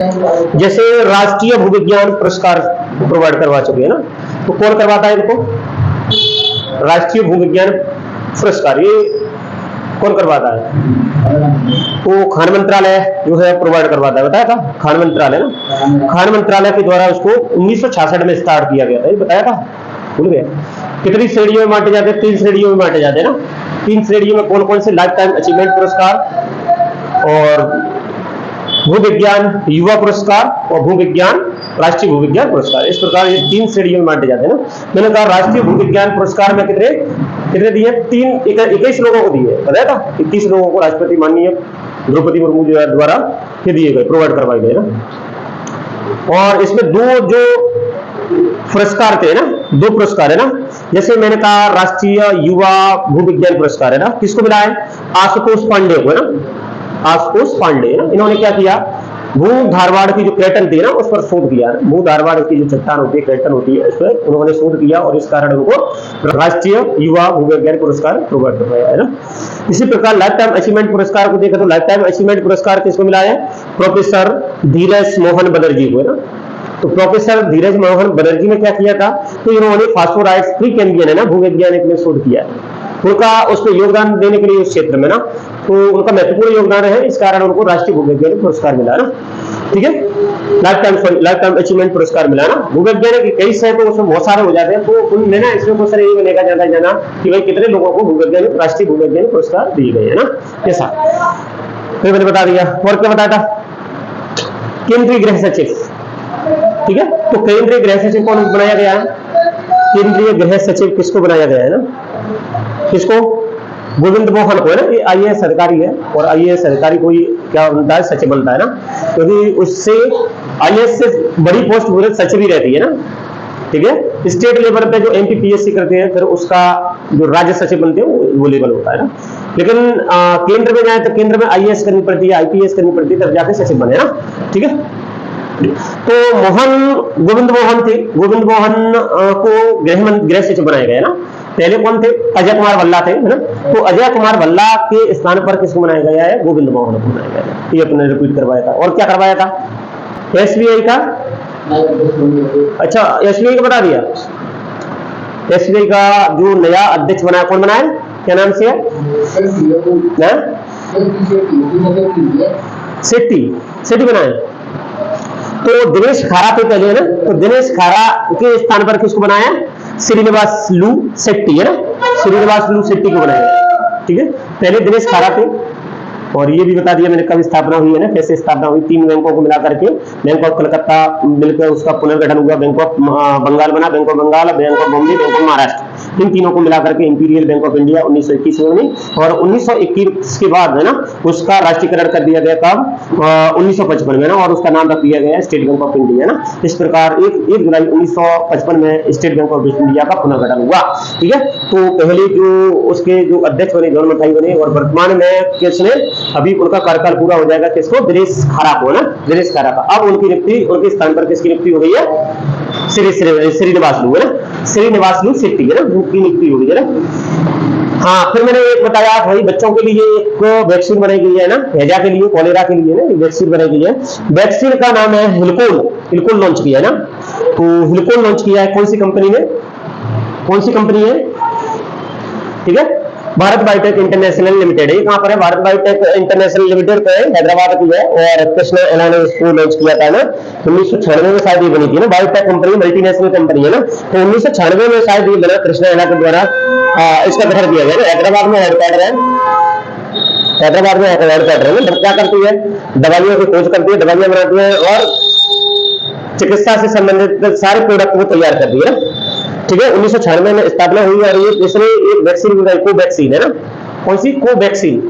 जैसे राष्ट्रीय भूविज्ञान पुरस्कार प्रोवाइड करवा चुके हैं ना, तो कौन करवाता है इनको? राष्ट्रीय भूविज्ञान पुरस्कार ये कौन करवाता है? वो खान मंत्रालय जो है प्रोवाइड करवाता है, बताया था खान मंत्रालय ना, खान मंत्रालय के द्वारा उसको 1966 में स्टार्ट किया गया था, ये बताया था, भूल गए? कितनी श्रेणियों में बांटे जाते हैं? 3 श्रेणियों में बांटे जाते हैं ना। 3 श्रेणियों में कौन कौन से? लाइफ टाइम अचीवमेंट पुरस्कार और भूविज्ञान युवा पुरस्कार और भूविज्ञान राष्ट्रीय भूविज्ञान पुरस्कार। इस प्रकार ये 3 श्रेणियों में बांटे जाते हैं ना। मैंने कहा राष्ट्रीय भूविज्ञान पुरस्कार में कितने कितने दिए? 21 लोगों को दिए, बताया था 21 लोगों को राष्ट्रपति माननीय द्रौपदी मुर्मू द्वारा ये दिए गए, प्रोवाइड करवाए गए ना। और इसमें 2 जो पुरस्कार थे ना, 2 पुरस्कार है ना। जैसे मैंने कहा राष्ट्रीय युवा भूविज्ञान पुरस्कार है ना, किसको मिला है? आशुतोष पांडे को है ना, आशुतोष पांडे ना। इन्होंने क्या किया? भू धारवाड़ की जो क्रैटन थी ना उस पर शोध किया। भू धारवाड़ की जो चट्टान होती है, क्रैटन होती है, उस पर उन्होंने शोध किया और इस कारण उनको राष्ट्रीय युवा भूविज्ञान पुरस्कार प्रोवाइड करवाया है ना। इसी प्रकार लाइफ टाइम अचीवमेंट पुरस्कार को देखा तो लाइफ टाइम अचीवमेंट पुरस्कार किसको मिला है? प्रोफेसर धीरज मोहन बनर्जी को है ना। तो प्रोफेसर धीरज मोहन बनर्जी ने क्या किया था? तो इन्होंने फास्फोराइड्स फ्री कैम्बियन है ना भूवैज्ञानिक में शोध किया है। उनका उसमें योगदान देने के लिए उस क्षेत्र में ना, तो उनका महत्वपूर्ण योगदान है, इस कारण उनको राष्ट्रीय भूवैज्ञानिक पुरस्कार मिला ना। ठीक है, लाइफ टाइम अचीवमेंट पुरस्कार मिला ना। भूवैज्ञानिक कई से तो उसमें बहुत सारे हो जाते हैं, तो उनमें ना इसमें क्वेश्चन ये मिलेगा ज्यादा जाना कि भाई कितने लोगों को भूवैज्ञानिक राष्ट्रीय भूवैज्ञानिक पुरस्कार दिए गए है ना। ऐसा फिर मैंने बता दिया। और क्या बताया था? केंद्रीय गृह सचिव। ठीक है, तो केंद्रीय गृह सचिव कौन बनाया गया है? केंद्रीय गृह सचिव किसको बनाया गया है ना? किसको? गोविंद मोहन को है ना। ये आईएएस अधिकारी है और आईएएस अधिकारी कोई क्या बनता है? सचिव बनता है ना, क्योंकि उससे आईएएस से बड़ी पोस्ट पूरे सचिव ही रहती है ना। ठीक है, स्टेट लेवल पे जो एमपीपीएससी करते हैं फिर उसका जो राज्य सचिव बनते हैं वो लेवल होता है ना। लेकिन केंद्र में जाए तो केंद्र में आईएएस करनी पड़ती है, आईपीएस करनी पड़ती है, तब जाके सचिव बने ना। ठीक है, तो गोविंद मोहन थे। गोविंद मोहन को गृह सचिव बनाया गया ना। पहले कौन थे? अजय कुमार भल्ला थे है ना। तो अजय कुमार भल्ला के स्थान पर किसको बनाया गया है? गोविंद मोहन को बनाया गया है। ये अपने रिपीट करवाया था। और क्या करवाया था? एसबीआई का। अच्छा, एसबीआई का बता दिया। एसबीआई का जो नया अध्यक्ष बनाया, कौन बनाया? क्या नाम से है? सेट्टी बनाए। तो दिनेश खारा थे पहले है ना। तो दिनेश खारा के स्थान पर किसको बनाया? श्रीनिवास लू शेट्टी है ना। श्रीनिवास लू शेट्टी को बनाया। ठीक है, पहले दिनेश खारा थे। और ये भी बता दिया मैंने कब स्थापना हुई है ना, कैसे स्थापना हुई। 3 बैंकों को मिलाकर के बैंक ऑफ कलकत्ता मिलकर उसका पुनर्गठन हुआ। बैंक ऑफ बंगाल बना, bank of Bengal, bank of Bombay, bank of Maharashtra, इन तीनों को मिलाकर के इंपीरियल बैंक ऑफ इंडिया 1921 में। और 1921 के बाद है ना उसका राष्ट्रीयकरण कर दिया गया था 1955 में ना, और उसका नाम रख दिया गया स्टेट बैंक ऑफ इंडिया ना। इस प्रकार 1 जुलाई 1955 में स्टेट बैंक ऑफ इंडिया का पुनर्गठन हुआ। ठीक है, तो पहले जो उसके जो अध्यक्ष बने जॉन मथाई बने, और वर्तमान में किसने? अभी उनका कार्यकाल पूरा हो जाएगा, किसको? दिनेश खारा को ना, दिनेश खारा का। अब उनकी नियुक्ति, उनके स्थान पर किसकी नियुक्ति हो गई है? श्रीनिवास लू है ना, श्रीनिवास लू शेट्टी है ना, उनकी नियुक्ति हो गई है ना। हाँ, फिर मैंने एक बताया भाई बच्चों के लिए एक वैक्सीन बनाई गई है ना, हैजा के लिए, कॉलेरा के लिए ना वैक्सीन बनाई गई है। वैक्सीन का नाम है हिलकोल लॉन्च किया है ना। तो हिलकोल लॉन्च किया है कौन सी कंपनी ने? कौन सी कंपनी है? ठीक है, भारत बायोटेक इंटरनेशनल लिमिटेड है। कहां पर है? भारत बायोटेक इंटरनेशनल लिमिटेड पे है, हैदराबाद की है। और कृष्णा एला ने इसको लॉन्च किया था ना 1996 में, शायद ये बनी थी ना। बायोटेक कंपनी मल्टीनेशनल कंपनी है ना। तो 1996 में शायद ये बना कृष्णा एला के द्वारा। इसका गठन किया गया ना। हैदराबाद में हेडक्वार्टर है, हैदराबाद में हेडक्वार्टर है ना। क्या करती है? दवाइयों की खोज करती है, दवाइयां बनाती है और चिकित्सा से संबंधित सारे प्रोडक्ट को तैयार करती है ना। ठीक है, 1996 में स्थापना हुई। और ये इसने एक वैक्सीन बनाई, कोवैक्सीन है ना। कौन सी? कोवैक्सीन।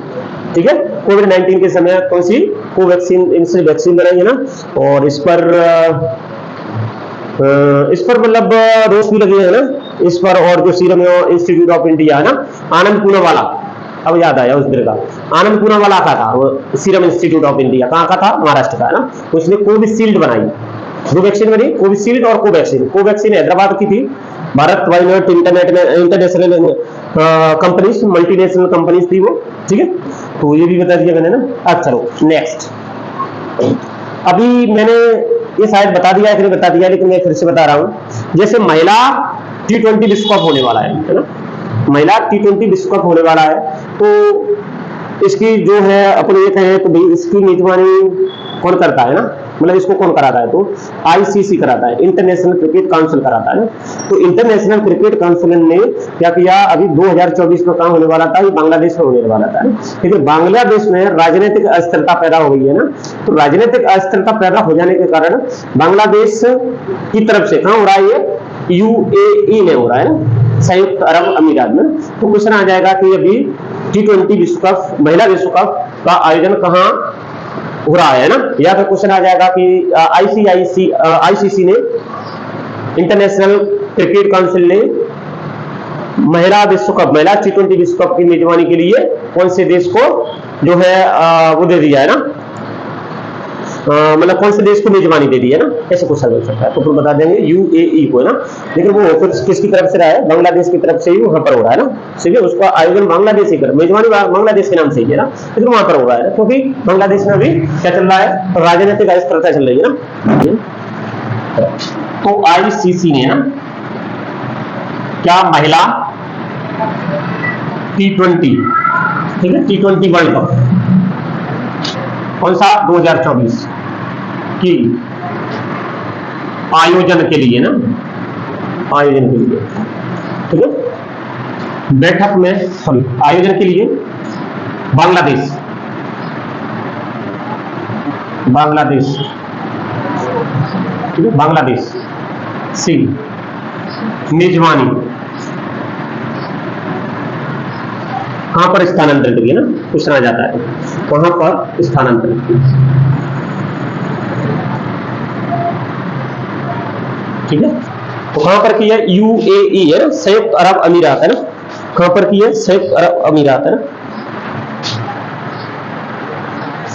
ठीक है, कोविड-19 के समय कौन सी? कोवैक्सीन, इनसे वैक्सीन बनाई है ना। और इस पर मतलब रोज भी लगी है ना इस पर। और जो सीरम इंस्टीट्यूट ऑफ इंडिया है ना, आनंद पूनावाला, अब याद आया उस दिन का। आनंद पूनावाला का था वो सीरम इंस्टीट्यूट ऑफ इंडिया, कहाँ का था? महाराष्ट्र का है ना। उसने कोविशील्ड बनाई, दो वैक्सीन बनी, कोविशील्ड और कोवैक्सीन। कोवैक्सीन हैदराबाद की थी। Bharat biotech international companies, multinational companies थी वो। ठीक है, तो ये भी बता दिया मैंने ना। अब चलो नेक्स्ट। अभी मैंने ये शायद बता दिया है, बता दिया, लेकिन मैं फिर से बता रहा हूं। जैसे महिला T20 विश्व कप होने वाला है ना, महिला T20 विश्व कप होने वाला है, तो इसकी जो है अपने ये कहें तो भाई इसकी मेजबानी कौन करता है ना, मतलब इसको कौन कराता है, तो आईसीसी कराता है, इंटरनेशनल क्रिकेट काउंसिल कराता है ना। तो इंटरनेशनल क्रिकेट काउंसिल ने क्या किया, अभी 2024 में काम होने वाला था, ये बांग्लादेश में होने वाला था, लेकिन बांग्लादेश में राजनीतिक अस्थिरता पैदा हो गई है ना। तो राजनीतिक अस्थिरता पैदा हो जाने के कारण बांग्लादेश की तरफ से कहां हो रहा है, ये यूएई में हो रहा है ना, संयुक्त अरब अमीरात में। तो क्वेश्चन आ जाएगा कि अभी T20 विश्व कप, महिला विश्व कप का आयोजन कहां हो रहा है ना, या फिर क्वेश्चन आ जाएगा कि आईसीसी ने, इंटरनेशनल क्रिकेट काउंसिल ने महिला विश्व कप, महिला T20 विश्व कप की मेजबानी के लिए कौन से देश को जो है वो दे दिया है ना, मतलब कौन से देश को मेजबानी दे दी है ना, ऐसे क्वेश्चन बन सकता है। तो फिर बता देंगे यूएई को है ना, लेकिन वो किसकी तरफ से रहा है, बांग्लादेश की तरफ से ही वहां पर हो रहा है ना, ठीक है। उसका आयोजन बांग्लादेश ही कर, मेजबानी बांग्लादेश के नाम से ही है ना, लेकिन वहां पर हो रहा है क्योंकि बांग्लादेश में भी क्या चल रहा है, तो राजनीतिक अस्थिरता चल रही है ना। तो आईसीसी ने ना क्या महिला T20, ठीक है, T20 वर्ल्ड कप कौन सा 2024 की आयोजन के लिए ना, आयोजन के लिए, ठीक है, बैठक में सॉरी आयोजन के लिए बांग्लादेश, बांग्लादेश, ठीक है, बांग्लादेश से मेजबानी कहां पर स्थानांतरित की ना, पूछना जाता है वहां पर स्थानांतरित की, ठीक है। तो कहां पर की है, यूएई है ना, संयुक्त अरब अमीरात है ना, कहां पर की है, संयुक्त अरब अमीरात है ना,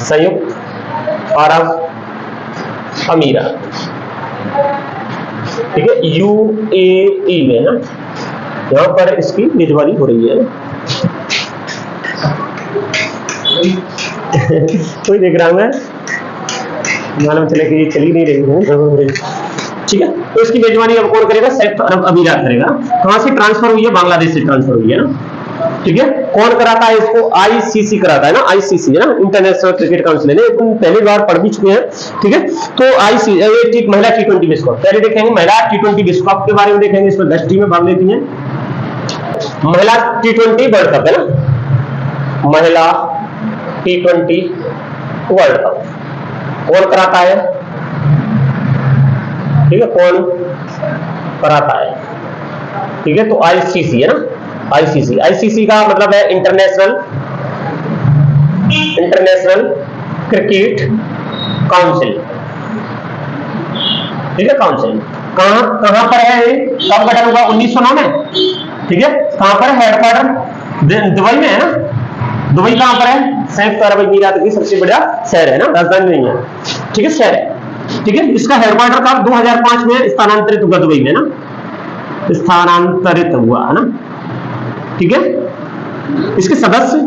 संयुक्त अरब अमीरात, ठीक है, यूएई में ना, यहां पर इसकी मेजबानी हो रही है ना। कोई देख रहा हूं मैं, मालूम चले कि ये चली नहीं रही है, ठीक है। तो इसकी मेजबानी अब कौन करेगा, संयुक्त अरब अमीरात करेगा। कहां से ट्रांसफर हुई है, बांग्लादेश से ट्रांसफर हुई है ना, ठीक है। कौन कराता है इसको, आईसीसी कराता है ना, आईसीसी है ना, इंटरनेशनल क्रिकेट काउंसिल है, तुम पहली बार पढ़ भी चुके हैं, ठीक है। तो आईसीसी महिला T20 विश्व कप, पहले देखेंगे महिला T20 विश्व कप के बारे में देखेंगे, इसमें 10 टीमें भाग लेती हैं। महिला T20 वर्ल्ड कप है ना, महिला T20 वर्ल्ड कप कौन कराता है, ठीक है, कौन कराता है, ठीक है। तो आईसीसी है ना, आईसीसी, आईसीसी का मतलब है इंटरनेशनल क्रिकेट काउंसिल, ठीक है, काउंसिल। कहां पर है, कब गठन हुआ, 1909 में, ठीक है। कहां पर है, हेडक्वार्टर दुबई में है ना, दुबई कहां पर है, संयुक्त अरब अमीरात की सबसे बड़ा शहर है ना, राजधानी नहीं है, ठीक है, शहर है, ठीक है। इसका हेडक्वार्टर कब 2005 में स्थानांतरित हुआ दुबई में ना, स्थानांतरित हुआ है ना, ठीक है। इसके सदस्य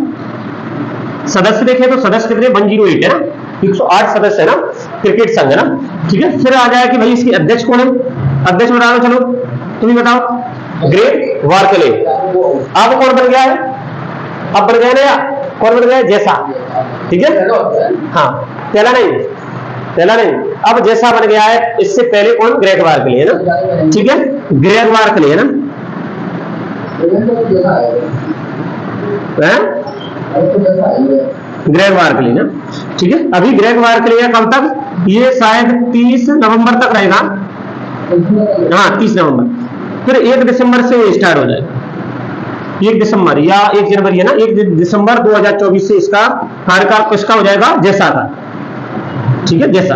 देखें तो सदस्य कितने, 108 है ना, 108 सदस्य है ना, क्रिकेट संघ है ना, ठीक है। फिर आ जाए कि भाई इसकी अध्यक्ष कौन है, अध्यक्ष बताओ, चलो तुम ही बताओ, ग्रेग वार्कले। अब कौन बन गया है, अब बन गया ना, कौन बन गया, जैसा, ठीक है, हाँ, पहला नहीं, अब जैसा बन गया है। इससे पहले कौन, ग्रेग वार्कले है ना, ठीक है, ग्रेग वार्कले है ना, ग्रेग वार्कले ना, ठीक है। अभी ग्रेग वार्कले है कब तक, ये शायद 30 नवंबर तक रहेगा, हाँ 30 नवंबर, फिर 1 दिसंबर से स्टार्ट हो जाएगा, 1 दिसंबर या 1 जनवरी है ना, 1 दिसंबर 2024 से इसका कार्यकाल किसका हो जाएगा, जैसा का, ठीक है, जैसा,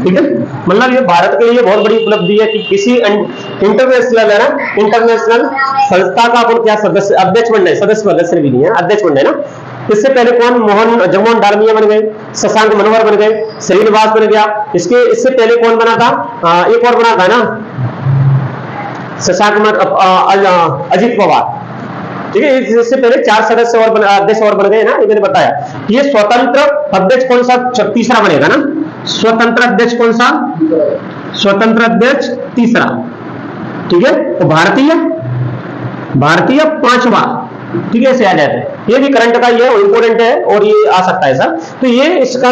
ठीक है। मतलब ये भारत के लिए बहुत बड़ी उपलब्धि है कि किसी इंटरनेशनल है ना, इंटरनेशनल संस्था का अपन क्या सदस्य, अध्यक्ष बनना है, सदस्य भी नहीं है, अध्यक्ष बनना है ना। इससे पहले कौन, जगमोहन डालमिया बन गए, शशांक मनोहर बन गए, श्रीनिवास बन गया। इससे पहले कौन बना था, एक और बना था ना, शशांक अजित पवार, ठीक है, इससे पहले 4 सदस्य और अध्यक्ष और बन गए ना, ये मैंने बताया। ये स्वतंत्र अध्यक्ष कौन सा तीसरा बनेगा ना, स्वतंत्र अध्यक्ष कौन सा, स्वतंत्र अध्यक्ष तीसरा, ठीक है। तो भारतीय पांचवा, ठीक है, ऐसे आ जाते हैं। ये भी करंट का ये इंपोर्टेंट है और ये आ सकता है सर। तो ये इसका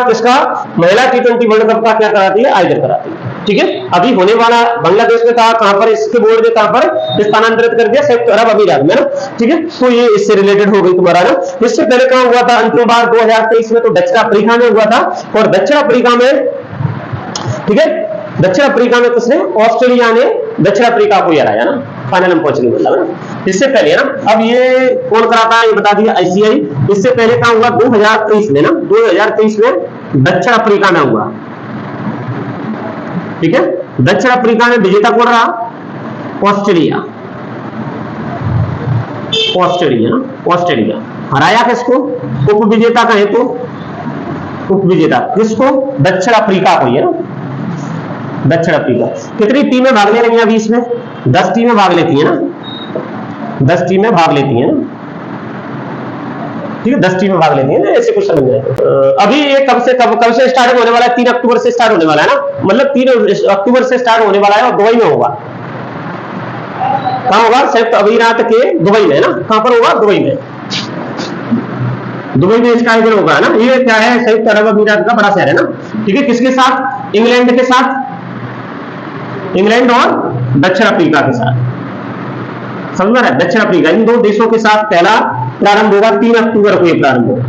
महिला T20 वर्ल्ड कप का क्या कराती है, आयोजन कराती है, ठीक है। अभी होने वाला बांग्लादेश में था, कहां पर इसके बोर्ड ने कहां पर स्थानांतरित कर दिया, संयुक्त अरब अमीरात में ना, ठीक है। तो ये इससे रिलेटेड हो गई तुम्हारा ना। इससे पहले कहां हुआ था अंतिम बार 2023 में, तो दक्षिण अफ्रीका में हुआ था। और दक्षिण अफ्रीका में, ठीक है, दक्षिण अफ्रीका में किसने, ऑस्ट्रेलिया ने दक्षिण अफ्रीका को हराया ना, फाइनल में पहुंच गई मतलब ना। इससे पहले ना, अब ये कौन कराता है ये बता दिया, आईसीआई। इससे पहले क्या हुआ 2023 में ना, 2023 में दक्षिण अफ्रीका में हुआ, ठीक है। दक्षिण अफ्रीका में विजेता कौन रहा, ऑस्ट्रेलिया ना, ऑस्ट्रेलिया हराया किसको, उप विजेता कहे तो, उप विजेता किसको, दक्षिण अफ्रीका को, ये ना दक्षिण अफ्रीका। कितनी टीमें भाग ले रही हैं अभी इसमें, 10 टीमें भाग लेती है ना, 10 टीमें भाग लेती है ना, ठीक है, 10 टीमें भाग लेती है ना, ऐसे कुछ समझ जाए। अभी ये कब से स्टार्ट होने वाला है, 3 अक्टूबर से स्टार्ट होने वाला है ना, मतलब 3 अक्टूबर से स्टार्ट होने वाला है और दुबई में होगा। कहां होगा, संयुक्त अमीरात के दुबई में ना, कहां पर होगा, दुबई में, दुबई में इसका आयोजन होगा ना। ये क्या है, संयुक्त अरब अमीरात का बड़ा शहर है ना, ठीक है। किसके साथ, इंग्लैंड के साथ, इंग्लैंड और दक्षिण अफ्रीका के साथ, समझ में रहा है, दक्षिण अफ्रीका, इन 2 देशों के साथ पहला प्रारंभ होगा 3 अक्टूबर को, ये प्रारंभ होगा,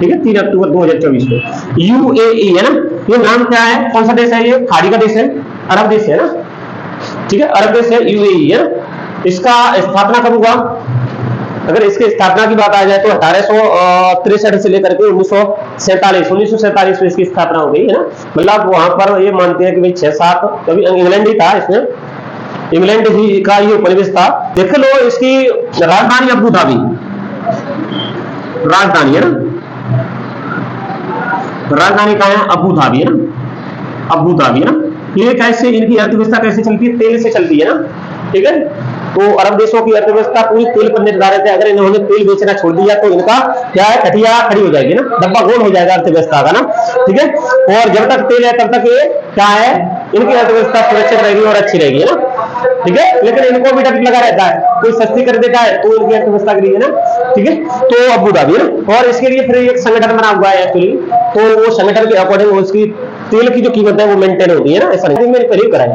ठीक है, 3 अक्टूबर 2024 को। यूएई है ना, ये नाम क्या है, कौन सा देश है, ये खाड़ी का देश है, अरब देश है ना, ठीक है, अरब देश है, यूएई है। इसका स्थापना कब हुआ, अगर इसकी स्थापना की बात आ जाए तो 1863 से लेकर के 1947 में इसकी स्थापना हो गई है ना। मतलब वहां पर ये मानते हैं कि भाई 6-7, कभी इंग्लैंड ही था, इसमें इंग्लैंड ही का ये उपनिवेश था। देख लो, इसकी राजधानी अबू धाबी, राजधानी है ना, राजधानी कहां है, अबू धाबी है ना, अबू धाबी है ना। ये कैसे, इनकी अर्थव्यवस्था कैसे चलती है, तेल से चलती है ना, ठीक है। तो अरब देशों की अर्थव्यवस्था पूरी तेल पर निर्धारित है। अगर इन्होंने तेल बेचना छोड़ दिया तो इनका क्या है, खटिया खड़ी हो जाएगी ना, डब्बा गोल हो जाएगा अर्थव्यवस्था का ना, ठीक है। और जब तक तेल है तब तक ये क्या है, इनकी अर्थव्यवस्था सुरक्षित रहेगी और अच्छी रहेगी ना, ठीक है। लेकिन इनको भी डर लगा रहता है, कोई सस्ती कर देता है तो इनकी अर्थव्यवस्था गिरी है ना, ठीक है। तो अबू धाबी ना, और इसके लिए फिर एक संगठन बना हुआ है एक्चुअली, तो वो संगठन के अकॉर्डिंग उसकी तेल की जो कीमत है वो मेंटेन होती है ना, ऐसा नहीं। मैंने पहले कराया।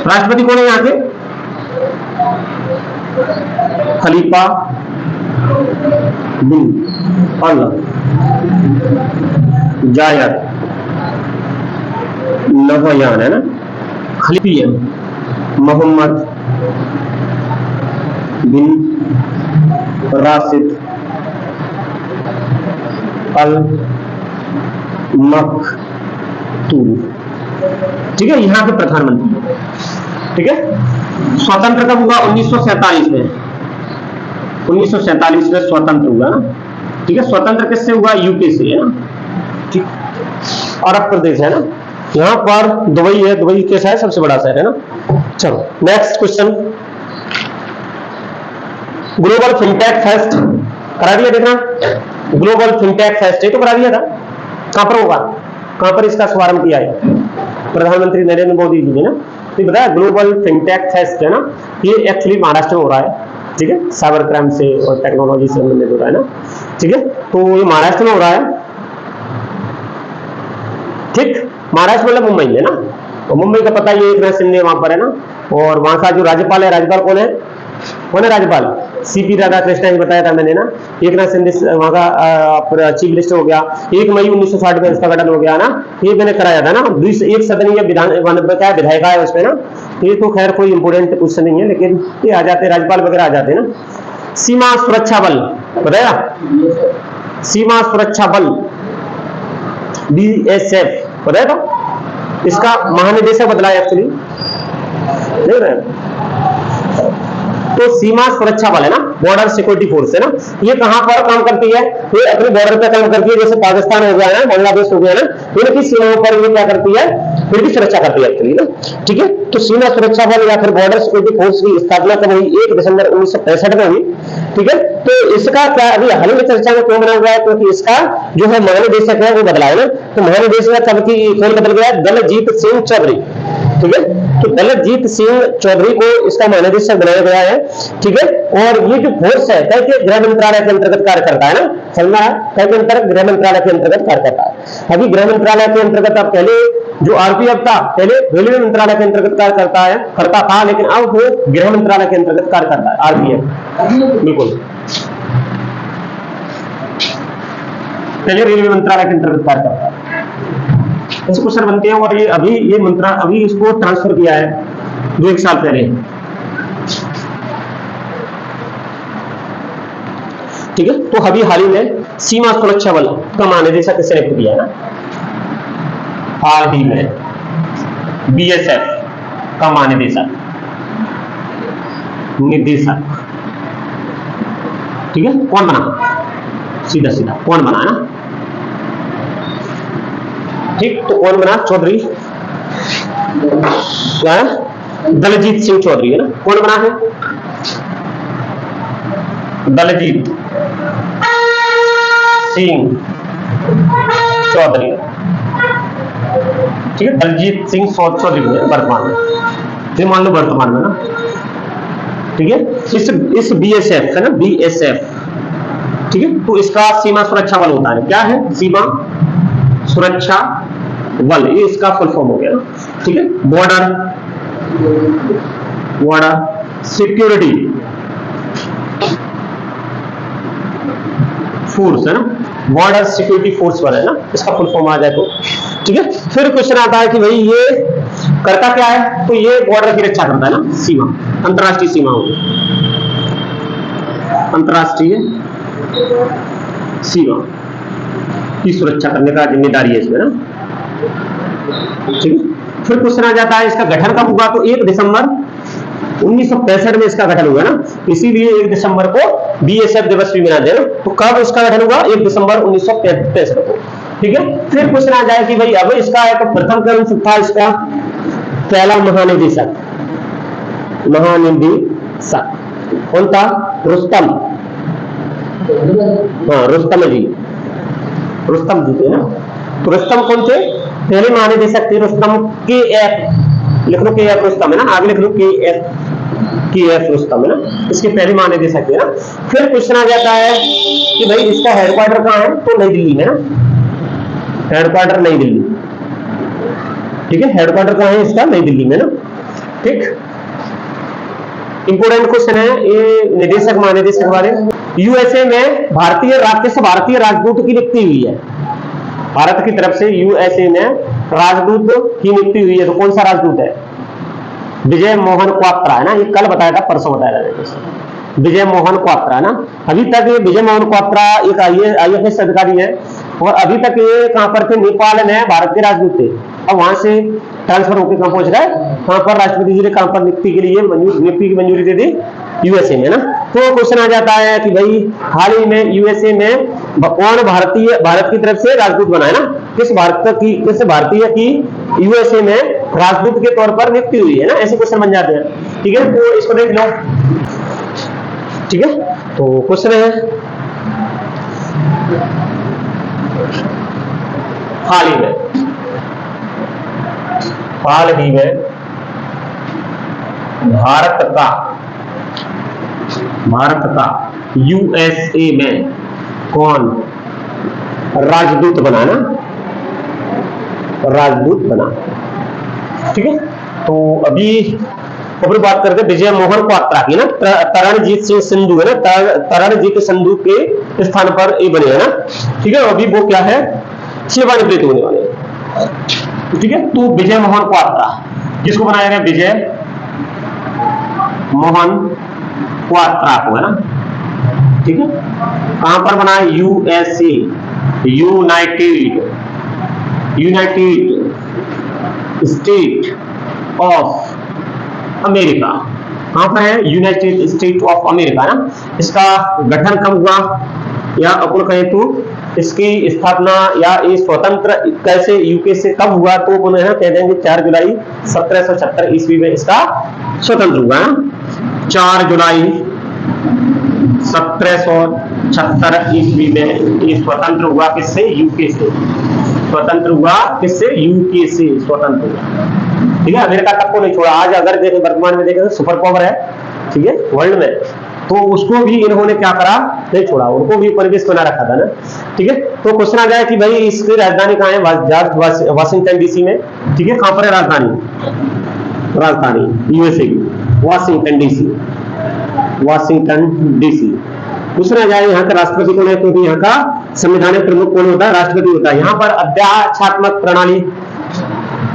राष्ट्रपति कौन है यहाँ के, खलीफा बिन अल जायद नहयान है ना, खलीफा मोहम्मद बिन राशिद अल मक्तूम, ठीक है, यहाँ के प्रधानमंत्री, ठीक है। स्वतंत्र कब हुआ, 1947 में, 1947 में स्वतंत्र हुआ ना, ठीक है। स्वतंत्र किससे हुआ, यूके से है ना, ठीक, अरब प्रदेश है ना, यहाँ पर दुबई है, दुबई कैसा है, सबसे बड़ा शहर है ना। चलो next question, global fintech fest करा दिया, देखना, ग्लोबल फिनटेक फेस्ट ये तो करा दिया था, कहां पर होगा, कहां पर इसका शुभारंभ किया है, प्रधानमंत्री नरेंद्र मोदी जी ने ना। तो बताया ग्लोबल फिनटेक फेस्ट है ना, ये एक्चुअली महाराष्ट्र में हो रहा है, ठीक है, साइबर क्राइम से और टेक्नोलॉजी से संबंधित हो रहा है ना, ठीक है। तो ये महाराष्ट्र में हो रहा है, ठीक, महाराष्ट्र मतलब मुंबई है ना, तो मुंबई का पता ये एकनाथ शिंदे वहां पर है ना। और वहां का जो राज्यपाल है, राज्यपाल कौन है, राज्यपाल सीपी राधाकृष्णन ही बताया था मैंने ना। एकनाथ शिंदे वहां का चीफ मिनिस्टर हो गया, 1 मई 1960 में इसका गठन हो गया ना, ये मैंने कराया था ना। 1 सदनीय विधायिका है उसमें ना, ये तो खैर कोई इंपोर्टेंट क्वेश्चन नहीं है, लेकिन ये आ जाते, राज्यपाल वगैरह आ जाते हैं ना। सीमा सुरक्षा बल बताया, सीमा सुरक्षा बल BSF बताया था, इसका महानिदेशक बदला है एक्चुअली, देख रहे हैं। तो सीमा सुरक्षा बल है ना, बॉर्डर सिक्योरिटी फोर्स है ना, ये कहां पर काम करती है, ये अपने बॉर्डर पे काम करती है, जैसे पाकिस्तान हो गया ना, बांग्लादेश हो गया ना, इनकी सीमाओं पर ये क्या करती है, फिर भी सुरक्षा करती है एक्चुअली ना, ठीक है। तो सीमा सुरक्षा बल या फिर बॉर्डर सिक्योरिटी फोर्स की स्थापना कब हुई? 1 दिसंबर 1965 में हुई, ठीक है। तो इसका क्या अभी हाल ही में चर्चा में क्यों बना हुआ है? क्योंकि इसका जो है महानिदेशक है वो बदला है ना। तो महानिदेशक कब की कौन बदल गया? दलजीत सिंह चौधरी, ठीक है। तो दलजीत सिंह चौधरी को इसका महानिदेशक बनाया गया है, ठीक है। और ये जो फोर्स है कई गृह मंत्रालय के अंतर्गत कार्य करता है ना, समझना है, कई अंतर्गत गृह मंत्रालय के अंतर्गत कार्य करता है। अभी गृह मंत्रालय के अंतर्गत अब पहले जो आरपीएफ था, पहले रेलवे मंत्रालय के अंतर्गत कार्य करता था, लेकिन अब वो गृह मंत्रालय के अंतर्गत कार्य करता है, आरपीएफ, बिल्कुल पहले रेलवे मंत्रालय के अंतर्गत कार्य करता है। ऐसे क्वेश्चन बनते हैं। और ये अभी इसको ट्रांसफर किया है 2-1 साल पहले, ठीक है। तो अभी हाल ही में सीमा सुरक्षा बल का महानिदेशक किसने नियुक्त किया है ना, हाल ही में बीएसएफ का महानिदेशक ठीक है। कौन बना? सीधा सीधा कौन बना है ना, ठीक। तो कौन बना? चौधरी, दलजीत सिंह चौधरी है ना। कौन बना है? दलजीत सिंह चौधरी, ठीक है। दलजीत सिंह चौधरी वर्तमान में, ये मान लो वर्तमान में ना, ठीक है। इस बीएसएफ है ना, बीएसएफ, ठीक है। तो इसका सीमा सुरक्षा बल होता है, क्या है? सीमा सुरक्षा बल, ये इसका फुल फॉर्म हो गया ना, ठीक है। बॉर्डर सिक्योरिटी फोर्स है ना, बॉर्डर सिक्योरिटी फोर्स बल है ना, इसका फुल फॉर्म आ जाए तो, ठीक है। फिर क्वेश्चन आता है कि भाई ये करता क्या है? तो ये बॉर्डर की रक्षा करता है ना, सीमा, अंतरराष्ट्रीय सीमा होगी, अंतरराष्ट्रीय सीमा की सुरक्षा करने का जिम्मेदारी है इसमें ना, ठीक है। फिर क्वेश्चन आ जाता है इसका गठन कब हुआ? तो 1 दिसंबर 1965 में इसका गठन हुआ ना, इसीलिए 1 दिसंबर को बीएसएफ दिवस भी मनाते हैं। तो कब इसका गठन हुआ? 1 दिसंबर 1965 को, ठीक है। फिर क्वेश्चन आ जाए कि भाई अब इसका है तो प्रथम क्रम था इसका पहला महानिदेशक कौन था? रुस्तम, हाँ रुस्तम जी थे ना। तो रुस्तम कौन थे? पहले महानिदेशक थे रुस्तम, के एफ लिख लो, के एफ रुस्तम है ना, आगे लिख लो के एफ रुस्तम है ना, इसके पहले महानिदेशक थे ना। फिर क्वेश्चन आ जाता है कि भाई इसका हेडक्वार्टर कहाँ है? तो नई दिल्ली में ना, हेडक्वार्टर नई दिल्ली, ठीक है। हेडक्वार्टर कहाँ है इसका? नई दिल्ली में ना, ठीक। इंपोर्टेंट क्वेश्चन है ये निदेशक महानिदेशक वाले। यूएसए में भारतीय राजदूत की नियुक्ति हुई है, भारत की तरफ से यूएसए में राजदूत की नियुक्ति हुई है। तो कौन सा राजदूत है? विजय मोहन क्वात्रा है ना, ये कल बताया था, परसों बताया था, विजय मोहन क्वात्रा है ना। अभी तक ये विजय मोहन क्वात्रा एक आईएफएस अधिकारी है, और अभी तक ये कहां पर थे? नेपाल में भारत के राजदूत थे। अब वहां से ट्रांसफर होकर कहां पहुंच गए? वहां पर राष्ट्रपति जी ने कहां पर नियुक्ति के लिए नियुक्ति की मंजूरी दे दी? यूएसए में ना। तो क्वेश्चन आ जाता है कि भाई हाल ही में यूएसए में कौन भारत की तरफ से राजदूत बना है ना, किस भारतीय की यूएसए में राजदूत के तौर पर नियुक्ति हुई है ना, ऐसे क्वेश्चन बन जाते हैं, ठीक है। तो इसको देख लो, ठीक है। तो क्वेश्चन है हाल ही में भारत का यूएसए में कौन राजदूत बना ना, ठीक है। तो अभी बात करते हैं विजय मोहन क्वात्रा की ना, तरणजीत सिंह संधू है ना, तरणजीत संधू के स्थान पर ये बने है ना, ठीक है। अभी वो क्या है? सेवानिवृत्त होने वाले, ठीक है। तो विजय मोहन क्वात्रा किसको बनाया गया? विजय मोहन क्वात्रा को है ना, ठीक है। कहां पर बना? USA, United state of America. कहां पर है? यूनाइटेड स्टेट ऑफ अमेरिका ना। इसका गठन कब हुआ? या अपन कहें तो इसकी स्थापना या ये स्वतंत्र कैसे यूके से कब हुआ, तो पुनः कह देंगे 4 जुलाई 1776 ईस्वी में इसका स्वतंत्र हुआ। 4 जुलाई 1776 ईस्वी में ये स्वतंत्र हुआ, किससे? यूके से। स्वतंत्र हुआ किससे? यूके से स्वतंत्र हुआ। ठीक है, अमेरिका तक को नहीं छोड़ा। आज अगर देखें वर्तमान में देखें तो सुपर पावर है, ठीक है, वर्ल्ड में, तो उसको भी इन्होंने क्या करा? नहीं छोड़ा, उनको भी परिवेश बना रखा था ना। ठीक है, तो क्वेश्चन आ जाए कि भाई इसकी राजधानी कहाँ है? वाशिंगटन डीसी में। ठीक है, कहां पर है राजधानी? राजधानी यूएसए की वाशिंगटन डीसी। Washington DC. दूसरा जाए यहाँ का राष्ट्रपति कौन है? क्योंकि यहाँ का संवैधानिक प्रमुख कौन होता है? राष्ट्रपति होता है। यहाँ पर अध्यक्षात्मक प्रणाली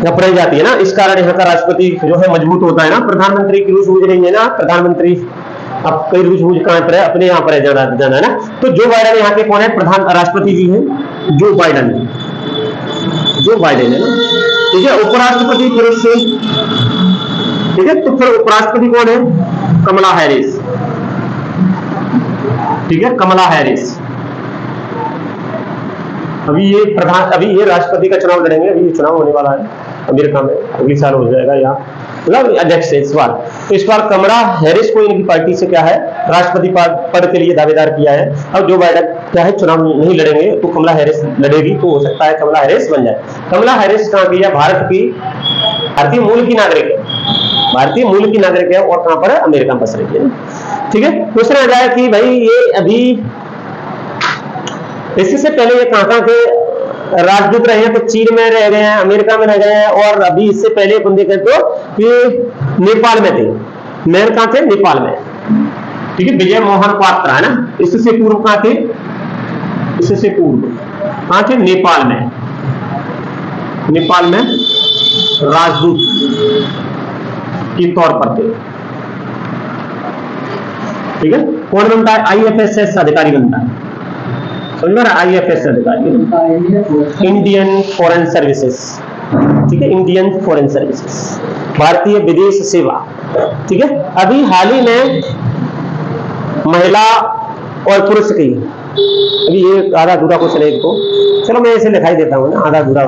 अपनाई जाती है ना, इस कारण यहाँ का राष्ट्रपति जो है मजबूत होता है ना। प्रधानमंत्री की रूस बूझ रही है ना, प्रधानमंत्री अब कई रूस बूझ कहां पर है? अपने यहाँ पर है, जाना है ना। तो जो बाइडेन यहाँ के कौन है? प्रधान राष्ट्रपति जी हैं जो बाइडेन, जो बाइडेन है ना। ठीक है, उपराष्ट्रपति फिर से, ठीक है, तो फिर उपराष्ट्रपति कौन है? कमला हैरिस। ठीक है, कमला हैरिस। अभी ये राष्ट्रपति का चुनाव लड़ेंगे, अभी ये चुनाव होने वाला है अमेरिका में, अगले साल हो जाएगा, या मतलब अध्यक्ष है इस बार। तो इस बार कमला हैरिस को इनकी पार्टी से क्या है? राष्ट्रपति पद के लिए दावेदार किया है। अब जो बाइडेन क्या है चुनाव नहीं लड़ेंगे, तो कमला हैरिस लड़ेगी, तो हो सकता है कमला हैरिस बन जाए। कमला हैरिस कहां की है? भारतीय मूल की नागरिक है, भारतीय मूल की नागरिक है, और कहां पर है? अमेरिका में बस रही है। ठीक है, क्वेश्चन आ जाए कि भाई ये अभी इससे पहले ये कहां के राजदूत रहे हैं? तो चीन में रह गए हैं, अमेरिका में रह गए हैं, और अभी इससे पहले अपन देखें तो ये नेपाल में थे। मेन कहां थे? नेपाल में। ठीक है, विजय मोहन क्वात्रा है ना। इससे पूर्व कहां थे? इससे पूर्व कहां थे? नेपाल में। नेपाल में राजदूत के तौर पर थे। ठीक है, कौन बनता है? आईएफएसएस अधिकारी बनता है, समझ रहा? आईएफएस अधिकारी, इंडियन फॉरेन सर्विसेज। ठीक है, इंडियन फॉरेन सर्विसेज, भारतीय विदेश सेवा। ठीक है, अभी हाल ही में महिला और पुरुष की, अभी ये आधा अधूरा क्वेश्चन है इसको, चलो मैं इसे लिखाई देता हूँ ना, आधा अधूरा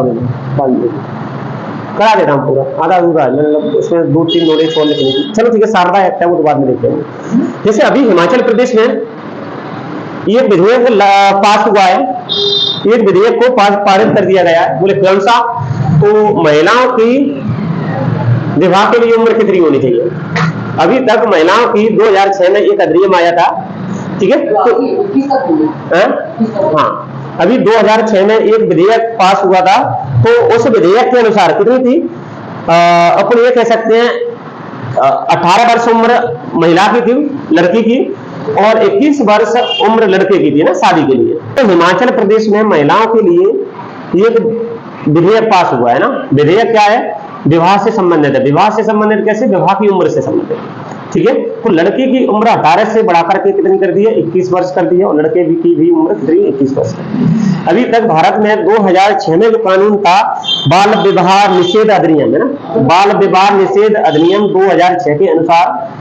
करा देता हूँ पूरा, आधा अधूरा मतलब उसमें 2-3 नॉलेज और लिखनी थी। चलो ठीक है, शारदा एक्ट है वो तो बाद में देखेंगे। जैसे अभी हिमाचल प्रदेश में ये विधेयक पास हुआ है, एक विधेयक को पारित कर दिया गया है। बोले कौन सा? तो महिलाओं की विवाह के लिए उम्र कितनी होनी चाहिए? अभी तक महिलाओं की 2006 में एक अधिनियम आया था। ठीक है, तो हाँ, अभी 2006 में एक विधेयक पास हुआ था, तो उस विधेयक के अनुसार कितनी थी? अपन ये कह सकते हैं 18 वर्ष उम्र महिला की थी, लड़की की, और 21 वर्ष उम्र लड़के की थी ना शादी के लिए। तो हिमाचल प्रदेश में महिलाओं के लिए एक विधेयक पास हुआ है ना। विधेयक क्या है? विवाह से संबंधित है। विवाह से संबंधित कैसे? विवाह की उम्र से संबंधित। ठीक है, तो लड़की की उम्र 18 से बढ़ाकर के कितनी कर दी है? 21 वर्ष कर दी है, और लड़के की भी उम्र कितनी? 21 वर्ष कर दी है। अभी तक भारत में 2006 में जो कानून था, बाल विवाह निषेध अधिनियम है ना, बाल विवाह निषेध अधिनियम 2006 के अनुसार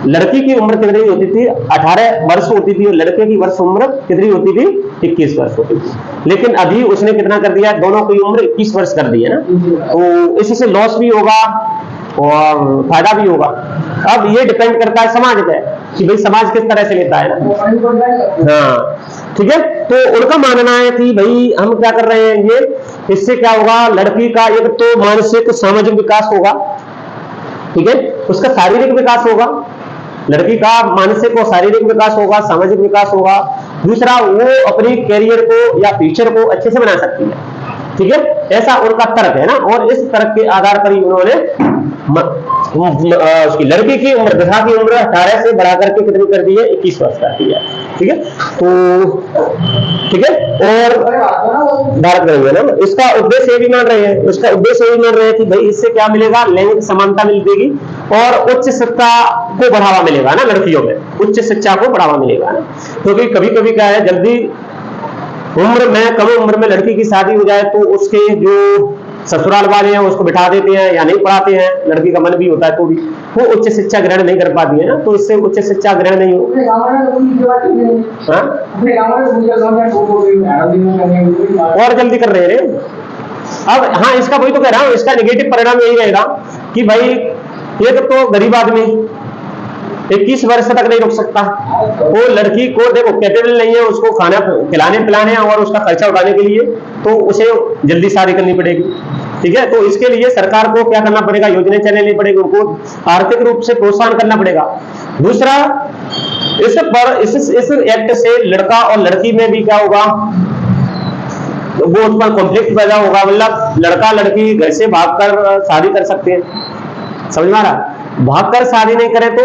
लड़की की उम्र कितनी होती थी? 18 वर्ष होती थी, और लड़के की वर्ष उम्र कितनी होती थी? 21 वर्ष होती थी। लेकिन अभी उसने कितना कर दिया? दोनों की उम्र 21 वर्ष कर दी है ना। तो इससे लॉस भी होगा और फायदा भी होगा। अब ये डिपेंड करता है समाज पे कि भाई समाज किस तरह से लेता है ना। हाँ, ठीक है, तो उनका मानना है कि भाई हम क्या कर रहे हैं, ये इससे क्या होगा? लड़की का एक तो मानसिक सामाजिक विकास होगा, ठीक है, उसका शारीरिक विकास होगा, लड़की का मानसिक और शारीरिक विकास होगा, सामाजिक विकास होगा। दूसरा, वो अपनी कैरियर को या फ्यूचर को अच्छे से बना सकती है। ठीक है, ऐसा उनका तर्क है ना, और इस तर्क के आधार पर ही उन्होंने उसकी लड़की की उम्र, विवाह की उम्र 18 से बढ़ा करके कितनी कर दी है? 21 वर्ष कर दी है। ठीक है, तो ठीक है, और भारत करेंगे ना, इसका उद्देश्य ये भी मान रहे हैं, इसका उद्देश्य ये भी मान रहे हैं कि भाई इससे क्या मिलेगा? लैंगिक समानता मिलेगी, और उच्च शिक्षा को बढ़ावा मिलेगा ना, लड़कियों में उच्च शिक्षा को बढ़ावा मिलेगा ना। क्योंकि कभी कभी क्या है, जल्दी उम्र में, कम उम्र में लड़की की शादी हो जाए तो उसके जो ससुराल वाले हैं उसको बिठा देते हैं या नहीं पढ़ाते हैं, लड़की का मन भी होता है तो भी वो उच्च शिक्षा ग्रहण नहीं कर पाती है ना, तो इससे उच्च शिक्षा ग्रहण नहीं हो। हाँ? और जल्दी कर रहे हैं अब। हाँ, इसका वही तो कह रहा हूं, इसका नेगेटिव परिणाम यही रहेगा कि भाई एक तो गरीब आदमी 21 वर्ष तक नहीं रुक सकता, वो लड़की को देखो कैपेबल नहीं है उसको खाना खिलाने पिलाने और उसका खर्चा उठाने के लिए, तो उसे जल्दी शादी करनी पड़ेगी। ठीक है, तो इसके लिए सरकार को क्या करना पड़ेगा, योजनाएं चलानी पड़ेगी, उनको आर्थिक रूप से प्रोत्साहन करना पड़ेगा। दूसरा, इस एक्ट से लड़का और लड़की में भी क्या होगा, वो उस पर कॉन्फ्लिक्ट पैदा होगा, मतलब लड़का लड़की घर से भागकर शादी कर सकते हैं, समझ में आ रहा? भागकर शादी नहीं करे तो,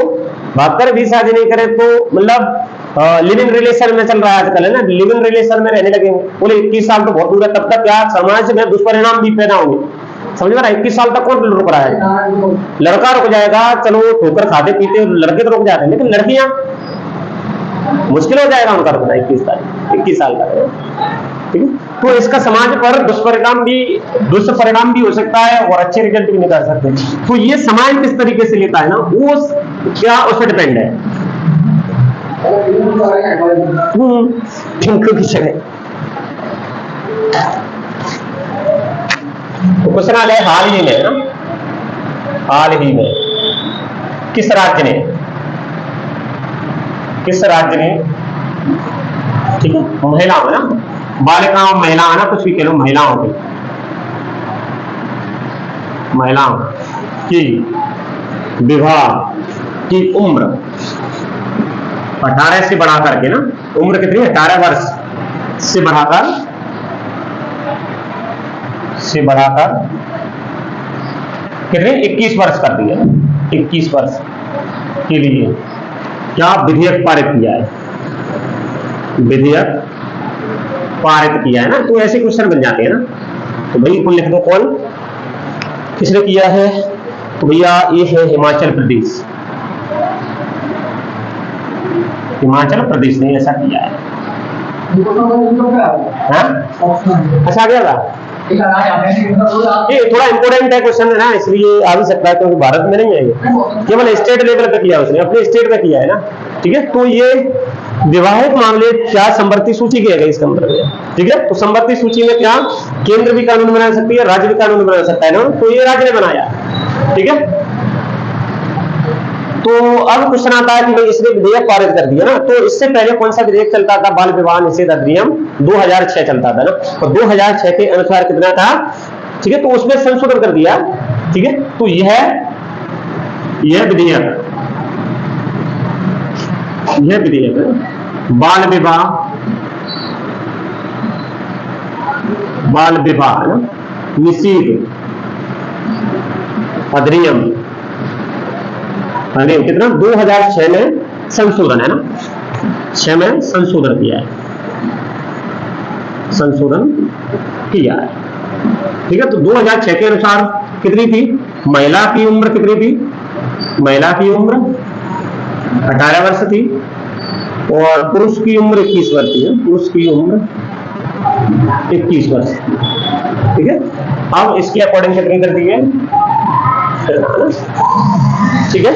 भागकर भी शादी नहीं करे तो मतलब लिविंग रिलेशन में चल रहा है आजकल, है ना, लिविंग रिलेशन में रहने लगेंगे। बोले 21 साल तो बहुत दूर है, तब तक क्या समाज में दुष्परिणाम भी पैदा होंगे, समझ में आ रहा है? 21 साल तक कौन रुक रहा है? लड़का रुक जाएगा, चलो ठोकर खाते पीते लड़के तो रुक जाते हैं, लेकिन लड़कियां मुश्किल हो जाएगा उनका रुकना 21 साल का। ठीक है, तो इसका समाज पर दुष्परिणाम भी हो सकता है और अच्छे रिजल्ट भी निकाल सकते हैं। तो ये समाज किस तरीके से लेता है ना, वो क्या उस पर डिपेंड है। टिंकू की जगह तो क्वेश्चन है हाल ही में, ना हाल ही में किस राज्य ने, ठीक है, महिलाओं ना, बालिकाओं महिलाओं ना, कुछ भी कह लो, महिलाओं की विवाह की उम्र 18 से बढ़ा करके ना, उम्र कितनी, 18 वर्ष से बढ़ाकर कितने, 21 वर्ष कर दिया। 21 वर्ष के लिए क्या विधेयक पारित किया है, विधेयक पारित किया है ना। तो ऐसे क्वेश्चन बन जाते हैं ना, तो भाई कौन लिख दो, कौन किसने किया है, तो भैया ये है हिमाचल प्रदेश, हिमाचल प्रदेश ने ऐसा किया है। अच्छा आ गया था, ये थोड़ा इंपोर्टेंट है क्वेश्चन है ना, इसलिए आ भी सकता है क्योंकि भारत में नहीं है, ये केवल स्टेट लेवल पे किया उसने, अपने स्टेट में किया है ना। ठीक है, तो ये विवाहित मामले क्या संवर्ती सूची किया गया इसका मतलब है। ठीक है, तो संवर्ती सूची में क्या केंद्र भी कानून बना सकती है, राज्य भी कानून बना सकता है ना, तो ये राज्य ने बनाया। ठीक है, तो अब क्वेश्चन आता है कि भाई इसने विधेयक पारित कर दिया ना, तो इससे पहले कौन सा विधेयक चलता था, बाल विवाह निषेध अधिनियम 2006 चलता था ना, तो 2006 के अनुसार कितना था, ठीक है, तो उसमें संशोधन कर दिया। ठीक है, तो यह विधेयक बाल विवाह निषेध अधिनियम कितना 2006 में संशोधन है ना, 6 में संशोधन किया है, ठीक है। तो 2006 के अनुसार कितनी थी महिला की उम्र, कितनी थी महिला की उम्र 18 वर्ष थी और पुरुष की उम्र 21 वर्ष थी, पुरुष की उम्र 21 वर्ष। ठीक है, अब इसके अकॉर्डिंग कितनी कर दी है, ठीक है।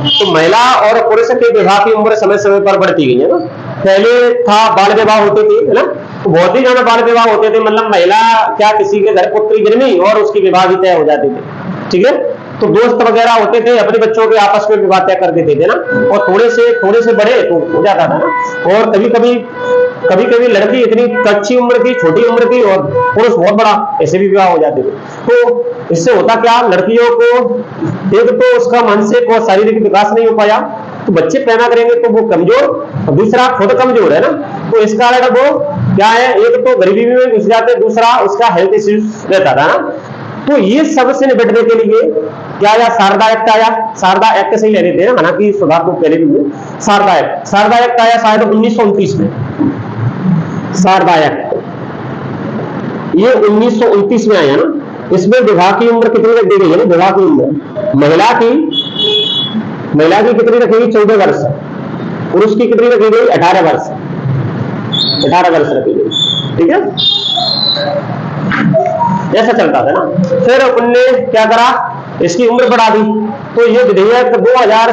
तो महिला और पुरुष के विवाह की उम्र समय समय पर बढ़ती गई है ना। पहले था बाल विवाह होते थे, है ना, तो बहुत ही ज्यादा बाल विवाह होते थे, मतलब महिला क्या किसी के घर पुत्री जन्मी और उसकी विवाह भी तय हो जाती थी। ठीक है, तो दोस्त वगैरह होते थे अपने बच्चों के आपस में विवाह तय कर देते थे ना, और थोड़े से बड़े तो हो जाता था ना। और कभी लड़की इतनी कच्ची उम्र की, छोटी उम्र की, और पुरुष बहुत बड़ा, ऐसे भी विवाह हो जाते थे। तो इससे होता क्या, लड़कियों को एक तो उसका मानसिक और शारीरिक विकास नहीं हो पाया, तो बच्चे पैदा करेंगे तो वो कमजोर, और दूसरा खुद कमजोर है ना, तो इस कारण वो क्या है, एक तो गरीबी में घुस जाते, दूसरा उसका हेल्थ इश्यूज रहता था ना। तो ये सब से निपटने के लिए क्या आया, शारदा एक्ट आया। शारदा एक्ट से ही ले लेते हैं, हालांकि सुधार तो पहले भी हुए। शारदा एक्ट आया शायद 1929 में, शारदा एक्ट ये 1929 में आया ना। इसमें विवाह की उम्र कितनी रख दी गई है ना, विवाह की उम्र महिला की कितनी रखी गई, 14 वर्ष, पुरुष की कितनी रखी गई, 18 वर्ष रखी गई। ठीक है, ऐसा चलता था ना। फिर उनने क्या करा, इसकी उम्र बढ़ा दी। तो ये विधेयक 2000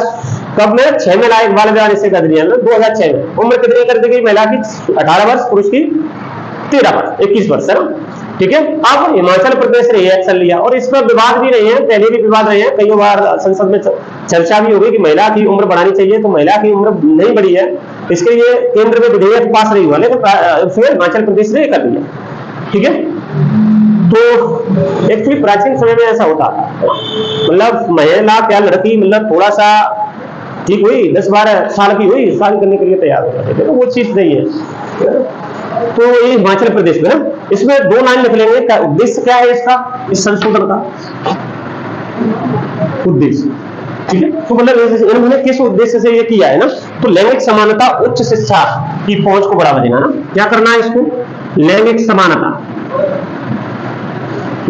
कब में 6 में लाए, बाल विवाह निषेध अधिनियम में 2006 में। उम्र कितनी कर दी गई महिला की? 18 वर्ष, पुरुष की 13 वर्ष, 21 वर्ष है ना। ठीक है। अब हिमाचल प्रदेश ने ये एक्शन लिया और इस पर विवाद भी रहे हैं, पहले भी विवाद रहे हैं, कई बार संसद में चर्चा भी हो गई कि महिला की उम्र बढ़ानी चाहिए, तो महिला की उम्र नहीं बढ़ी है, इसके लिए केंद्र में विधेयक पास नहीं हुआ, लेकिन उसमें हिमाचल प्रदेश ने कर दिया। ठीक है। तो एक्चुअली प्राचीन समय में ऐसा होता था, मतलब महिला क्या लड़की मतलब थोड़ा सा ठीक हुई, 10-12 साल की हुई, शादी करने के लिए तैयार हो जाते थे, तो वो चीज नहीं है। तो ये हिमाचल प्रदेश में ना, इसमें 2 लाइन लिख लेंगे। उद्देश्य क्या है इसका, इस संशोधन का उद्देश्य? ठीक है। तो मतलब इन्होंने किस उद्देश्य से ये किया है ना, तो लैंगिक समानता, उच्च शिक्षा की पहुंच को बढ़ावा देना ना। क्या करना है इसको? लैंगिक समानता,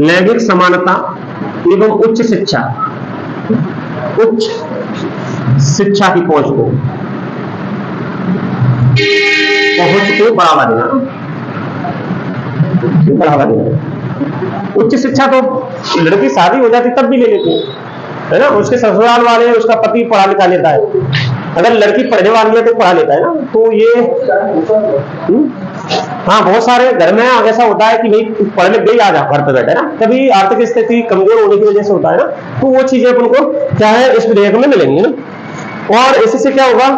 लैंगिक समानता एवं उच्च शिक्षा, उच्च शिक्षा की पहुंच को बढ़ावा देना, बढ़ावा देना। उच्च शिक्षा तो लड़की शादी हो जाती तब भी ले लेते है ना, उसके ससुराल वाले, उसका पति पढ़ा लिखा लेता है, अगर लड़की पढ़ने वाली है तो पढ़ा लेता है ना। तो ये हाँ, बहुत सारे घर में ऐसा होता है कि नहीं पढ़ लिख गई, आ जा घर पे बैठे ना, कभी आर्थिक स्थिति कमजोर होने की वजह से होता है ना, तो वो चीजें अपन को क्या है इस विधेयक में मिलेंगी ना। और इससे क्या होगा?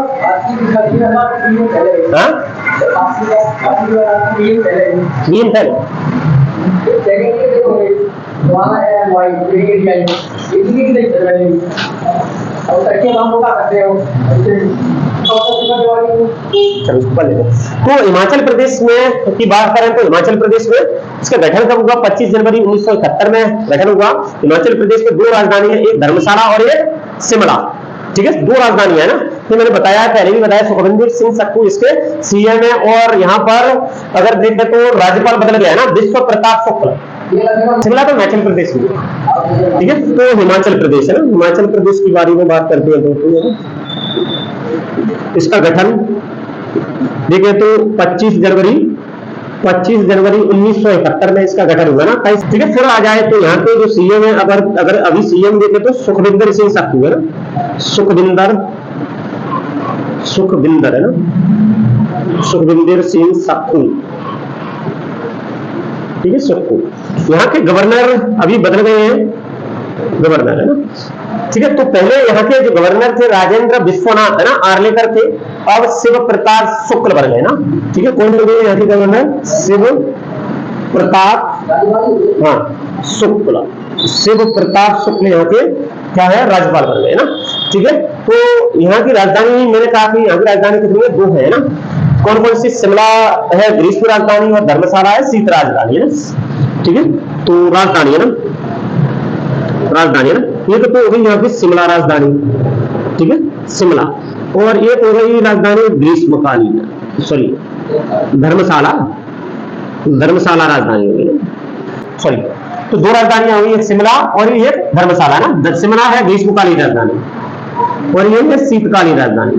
नियम पहले तो हिमाचल प्रदेश में की बात करें तो हिमाचल प्रदेश में इसका गठन कब हुआ? 25 जनवरी 1971 में गठन हुआ। हिमाचल प्रदेश में 2 राजधानी है, एक धर्मशाला और एक शिमला। ठीक है, 2 राजधानी है ना। तो मैंने बताया, पहले भी बताया, सुखविंदर सिंह सुक्खू इसके सीएम है। और यहाँ पर अगर देखें तो राज्यपाल बदल गया है ना, विश्व प्रताप शुक्ल। शिमला तो हिमाचल प्रदेश में, ठीक है। तो हिमाचल प्रदेश है ना, हिमाचल प्रदेश की बारे में बात करते हैं दोस्तों। इसका गठन देखें तो 25 जनवरी 1971 में इसका गठन हुआ ना। ठीक है। फिर आ जाए तो यहाँ पे जो सीएम है, अगर अभी सीएम देखे तो सुखविंदर सिंह सुक्खू है ना, सुखविंदर है ना, सुखविंदर सिंह सुक्खू। ठीक है, सुक्खू। यहाँ के गवर्नर अभी बदल गए हैं, गवर्नर है ना। ठीक है। तो पहले यहाँ के जो गवर्नर थे राजेंद्र विश्वनाथ है ना, आर्लेकर थे, अब शिव प्रताप शुक्ल बन गए ना। ठीक है। कौन बन गए यहाँ के गवर्नर? शिव प्रताप, हाँ, शुक्ल, शिव प्रताप शुक्ल यहाँ के क्या है, राज्यपाल बन गए ना। ठीक है। तो यहाँ की राजधानी, मैंने कहा कि यहाँ की राजधानी कितनी है? 2 है ना। कौन कौन सी? शिमला है ग्रीष्म राजधानी और धर्मशाला है शीत राजधानी है ना। ठीक है। तो राजधानी है ना, राजधानी है ना। ये तो हो गई यहाँ की शिमला राजधानी, ठीक है, शिमला। और एक हो गई राजधानी ग्रीष्मकालीन, सॉरी धर्मशाला, धर्मशाला राजधानी हो गई, सॉरी। तो 2 राजधानियां हुई, एक शिमला और एक धर्मशाला ना। शिमला है ग्रीष्मकालीन राजधानी और ये है शीतकालीन राजधानी।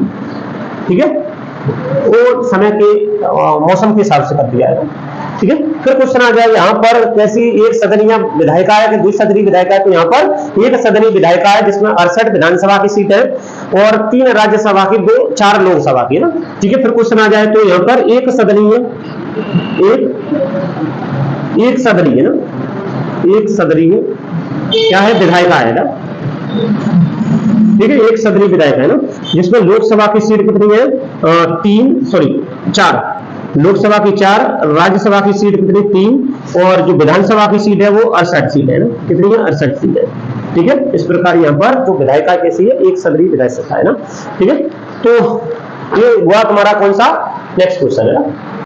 ठीक है। वो समय के मौसम के हिसाब से कर दिया है। ठीक है। फिर क्वेश्चन आ जाए यहाँ पर कैसी एक सदनीय विधायिका है कि द्विसदनीय विधायिका है? तो यहाँ पर एक सदनीय विधायिका है जिसमें 68 विधानसभा की सीट है और 3 राज्यसभा की, 4 लोकसभा की है ना। ठीक है। फिर क्वेश्चन आ जाए तो यहाँ पर एक सदनीय, एक सदनीय है ना, एक सदनीय क्या है, विधायिका है ना। ठीक है। एक सदनीय विधायक है ना, जिसमें लोकसभा की सीट कितनी है? 4 लोकसभा की, 4 राज्यसभा की सीट कितनी? 3 और जो विधानसभा की सीट है वो 68 सीट है ना। कितनी है? 68 सीट है। ठीक है। इस प्रकार यहाँ पर जो विधायिका कैसी है, एक सदनीय विधायक है ना। ठीक है। तो ये हुआ तुम्हारा कौन सा? नेक्स्ट क्वेश्चन है ना।